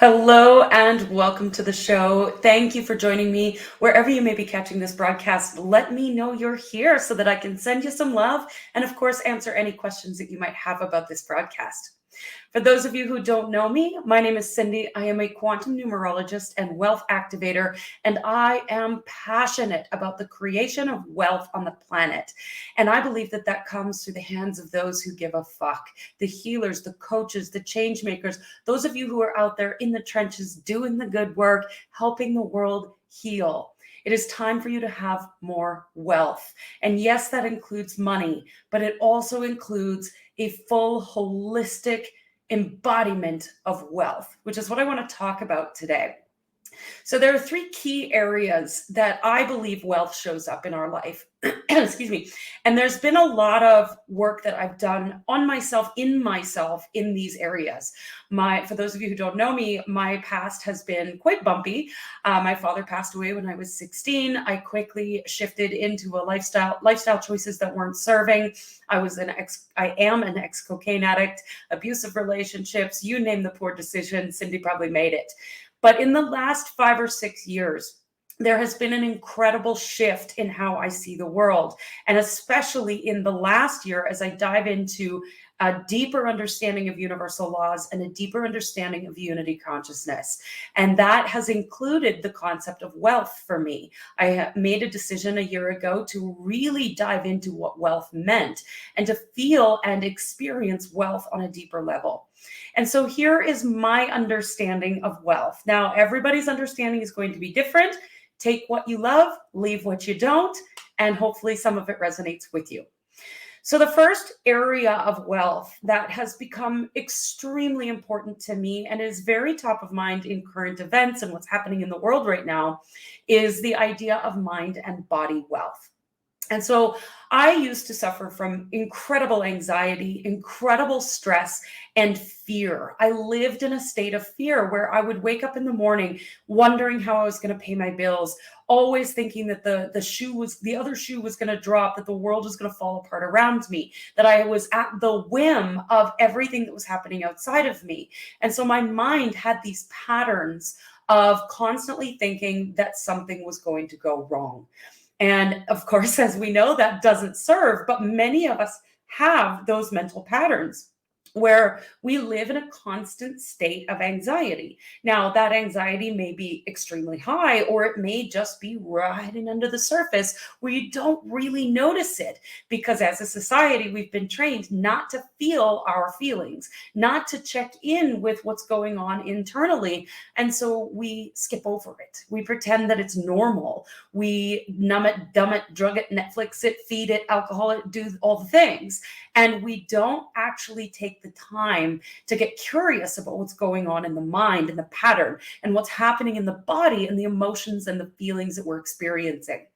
Hello and welcome to the show. Thank you for joining me. Wherever you may be catching this broadcast, let me know you're here so that I can send you some love and, of course, answer any questions that you might have about this broadcast. For those of you who don't know me, my name is Cindy. I am a quantum numerologist and wealth activator, and I am passionate about the creation of wealth on the planet. And I believe that that comes through the hands of those who give a fuck, the healers, the coaches, the change makers, those of you who are out there in the trenches doing the good work, helping the world heal. It is time for you to have more wealth. And yes, that includes money, but it also includes a full holistic embodiment of wealth, which is what I want to talk about today. So there are three key areas that I believe wealth shows up in our life. Excuse me. And there's been a lot of work that I've done on myself in these areas. For those of you who don't know me, my past has been quite bumpy. My father passed away when I was 16. I quickly shifted into a lifestyle choices that weren't serving. I am an ex-cocaine addict, abusive relationships, you name the poor decision, Cindy probably made it. But in the last 5 or 6 years, there has been an incredible shift in how I see the world. And especially in the last year, as I dive into a deeper understanding of universal laws and a deeper understanding of unity consciousness. And that has included the concept of wealth for me. I made a decision a year ago to really dive into what wealth meant and to feel and experience wealth on a deeper level. And so here is my understanding of wealth. Now, everybody's understanding is going to be different. Take what you love, leave what you don't, and hopefully some of it resonates with you. So the first area of wealth that has become extremely important to me and is very top of mind in current events and what's happening in the world right now is the idea of mind and body wealth. And so I used to suffer from incredible anxiety, incredible stress, and fear. I lived in a state of fear where I would wake up in the morning wondering how I was going to pay my bills, always thinking that the other shoe was going to drop, that the world was going to fall apart around me, that I was at the whim of everything that was happening outside of me. And so my mind had these patterns of constantly thinking that something was going to go wrong. And of course, as we know, that doesn't serve, but many of us have those mental patterns where we live in a constant state of anxiety. Now, that anxiety may be extremely high, or it may just be riding under the surface where you don't really notice it, because as a society, we've been trained not to feel our feelings, not to check in with what's going on internally. And so we skip over it. We pretend that it's normal. We numb it, dumb it, drug it, Netflix it, feed it, alcohol it, do all the things. And we don't actually take the time to get curious about what's going on in the mind and the pattern and what's happening in the body and the emotions and the feelings that we're experiencing.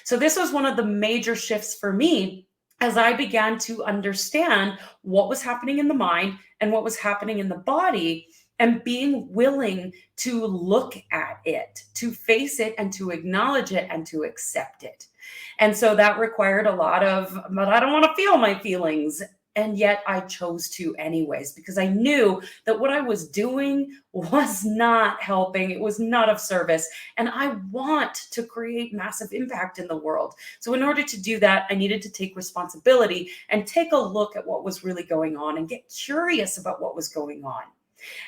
So this was one of the major shifts for me as I began to understand what was happening in the mind and what was happening in the body, and being willing to look at it, to face it, and to acknowledge it, and to accept it. And so that required a lot of, but I don't want to feel my feelings. And yet I chose to anyways, because I knew that what I was doing was not helping. It was not of service. And I want to create massive impact in the world. So in order to do that, I needed to take responsibility and take a look at what was really going on and get curious about what was going on.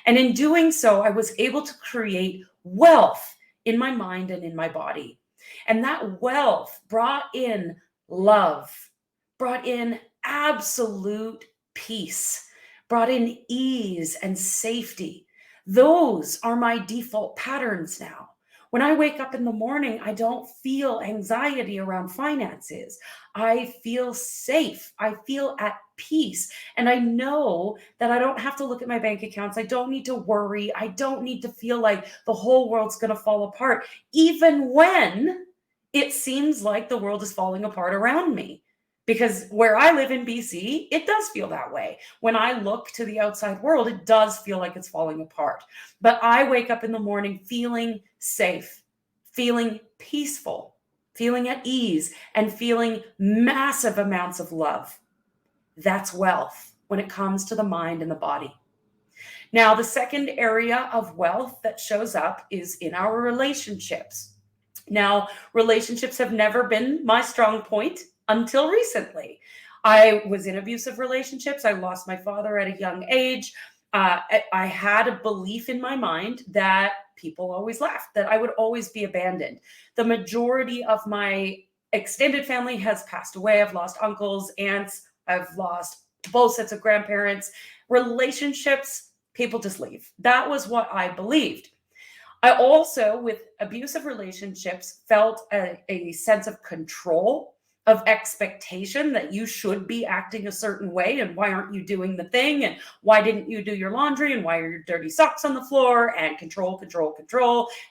And in doing so, I was able to create wealth in my mind and in my body. And that wealth brought in love, brought in absolute peace, brought in ease and safety. Those are my default patterns now. When I wake up in the morning, I don't feel anxiety around finances. I feel safe. I feel at peace. And I know that I don't have to look at my bank accounts. I don't need to worry. I don't need to feel like the whole world's going to fall apart, even when it seems like the world is falling apart around me. Because where I live in BC, it does feel that way. When I look to the outside world, it does feel like it's falling apart. But I wake up in the morning feeling safe, feeling peaceful, feeling at ease, and feeling massive amounts of love. That's wealth when it comes to the mind and the body. Now, the second area of wealth that shows up is in our relationships. Now, relationships have never been my strong point until recently. I was in abusive relationships. I lost my father at a young age. I had a belief in my mind that people always left, that I would always be abandoned. The majority of my extended family has passed away. I've lost uncles, aunts, I've lost both sets of grandparents. Relationships, people just leave. That was what I believed. I also, with abusive relationships, felt a sense of control, of expectation that you should be acting a certain way, and why aren't you doing the thing, and why didn't you do your laundry, and why are your dirty socks on the floor, and control,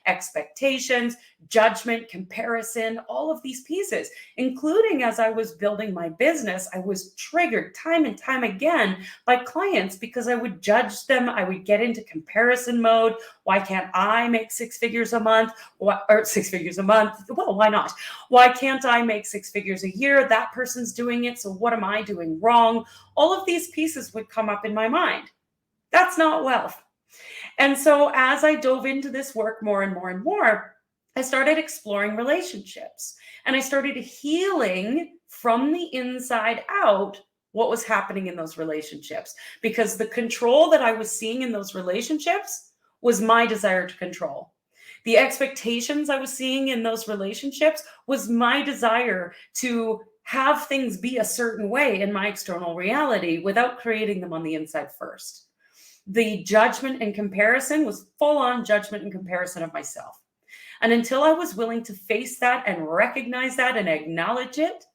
expectations, judgment, comparison, all of these pieces, including as I was building my business. I was triggered time and time again by clients because I would judge them. I would get into comparison mode. Why can't I make 6 figures a month? Or 6 figures a month? Well, why not? Why can't I make 6 figures a year? That person's doing it, so what am I doing wrong? All of these pieces would come up in my mind. That's not wealth. And so as I dove into this work more and more and more, I started exploring relationships, and I started healing from the inside out what was happening in those relationships, because the control that I was seeing in those relationships was my desire to control. The expectations I was seeing in those relationships was my desire to have things be a certain way in my external reality without creating them on the inside first. The judgment and comparison was full-on judgment and comparison of myself. And until I was willing to face that and recognize that and acknowledge it,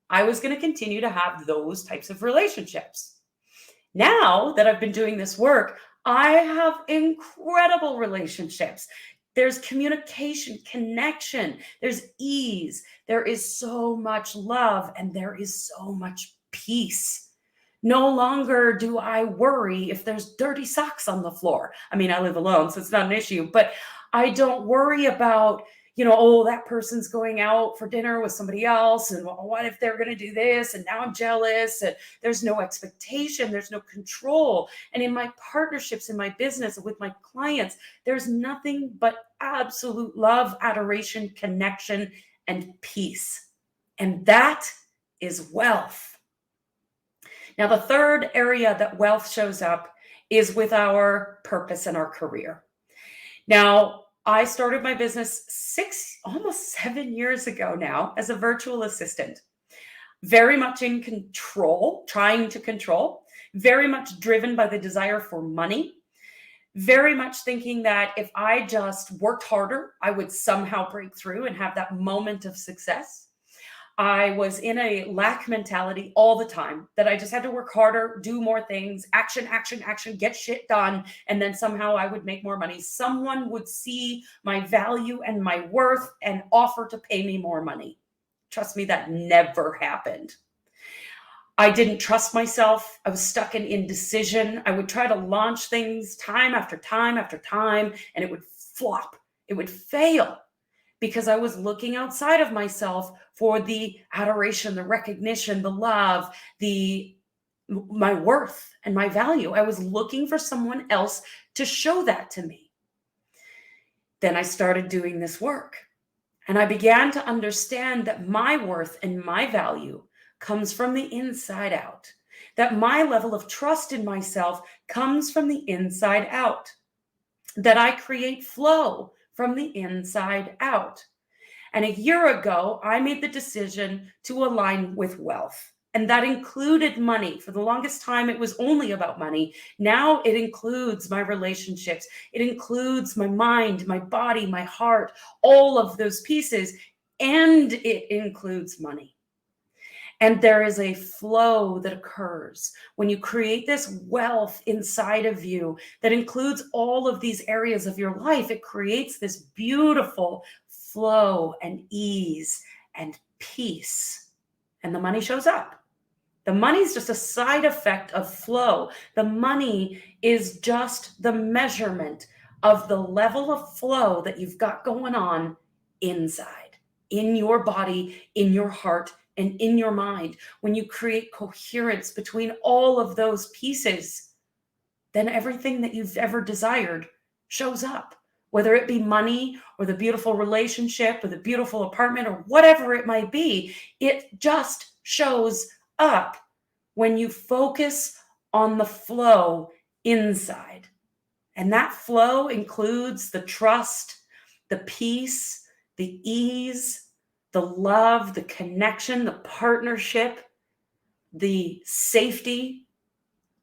I was going to continue to have those types of relationships. Now that I've been doing this work, I have incredible relationships. There's communication, connection, there's ease, there is so much love, and there is so much peace. No longer do I worry if there's dirty socks on the floor. I mean, I live alone, so it's not an issue, but I don't worry about, oh, that person's going out for dinner with somebody else, and what if they're going to do this, and now I'm jealous, and there's no expectation, there's no control. And in my partnerships, in my business, with my clients, there's nothing but absolute love, adoration, connection, and peace. And that is wealth. Now, the third area that wealth shows up is with our purpose and our career. Now, I started my business almost 7 years ago now as a virtual assistant. Very much in control, trying to control, very much driven by the desire for money, very much thinking that if I just worked harder, I would somehow break through and have that moment of success. I was in a lack mentality all the time, that I just had to work harder, do more things, action, get shit done, and then somehow I would make more money. Someone would see my value and my worth and offer to pay me more money. Trust me, that never happened. I didn't trust myself. I was stuck in indecision. I would try to launch things time after time after time, and it would flop. It would fail, because I was looking outside of myself for the adoration, the recognition, the love, my worth and my value. I was looking for someone else to show that to me. Then I started doing this work, and I began to understand that my worth and my value comes from the inside out, that my level of trust in myself comes from the inside out, that I create flow from the inside out. And a year ago, I made the decision to align with wealth. And that included money. For the longest time, it was only about money. Now it includes my relationships. It includes my mind, my body, my heart, all of those pieces. And it includes money. And there is a flow that occurs when you create this wealth inside of you that includes all of these areas of your life. It creates this beautiful flow and ease and peace. And the money shows up. The money is just a side effect of flow. The money is just the measurement of the level of flow that you've got going on inside, in your body, in your heart, and in your mind. When you create coherence between all of those pieces, then everything that you've ever desired shows up, whether it be money or the beautiful relationship or the beautiful apartment or whatever it might be. It just shows up when you focus on the flow inside. And that flow includes the trust, the peace, the ease, the love, the connection, the partnership, the safety,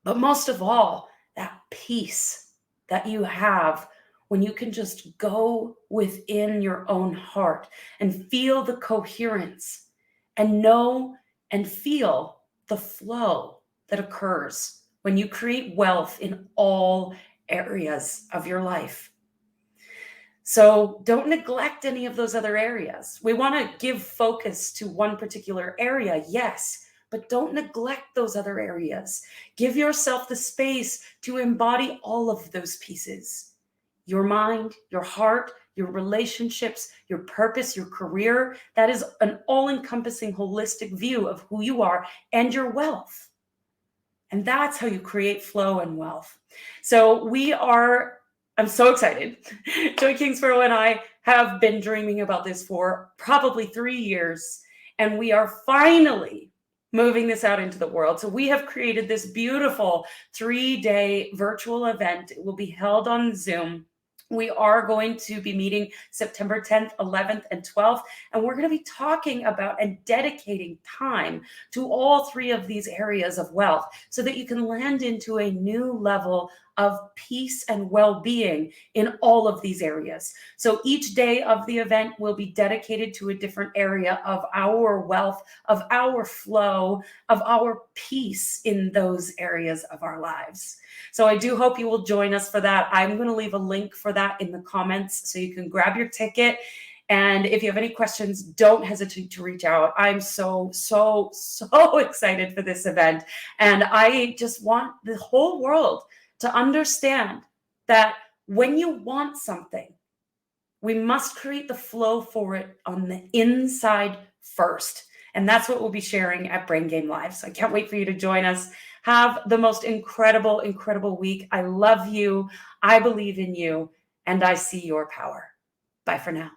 but most of all, that peace that you have when you can just go within your own heart and feel the coherence and know and feel the flow that occurs when you create wealth in all areas of your life. So don't neglect any of those other areas. We want to give focus to one particular area, yes, but don't neglect those other areas. Give yourself the space to embody all of those pieces. Your mind, your heart, your relationships, your purpose, your career. That is an all-encompassing, holistic view of who you are and your wealth. And that's how you create flow and wealth. So I'm so excited. Joy Kingsborough and I have been dreaming about this for probably 3 years, and we are finally moving this out into the world. So we have created this beautiful 3-day virtual event. It will be held on Zoom. We are going to be meeting September 10th, 11th, and 12th, and we're going to be talking about and dedicating time to all 3 of these areas of wealth so that you can land into a new level of peace and well-being in all of these areas. So each day of the event will be dedicated to a different area of our wealth, of our flow, of our peace in those areas of our lives. So I do hope you will join us for that. I'm going to leave a link for that in the comments so you can grab your ticket. And if you have any questions, don't hesitate to reach out. I'm so excited for this event. And I just want the whole world to understand that when you want something, we must create the flow for it on the inside first. And that's what we'll be sharing at Brain Game Live. So I can't wait for you to join us. Have the most incredible, incredible week. I love you. I believe in you. And I see your power. Bye for now.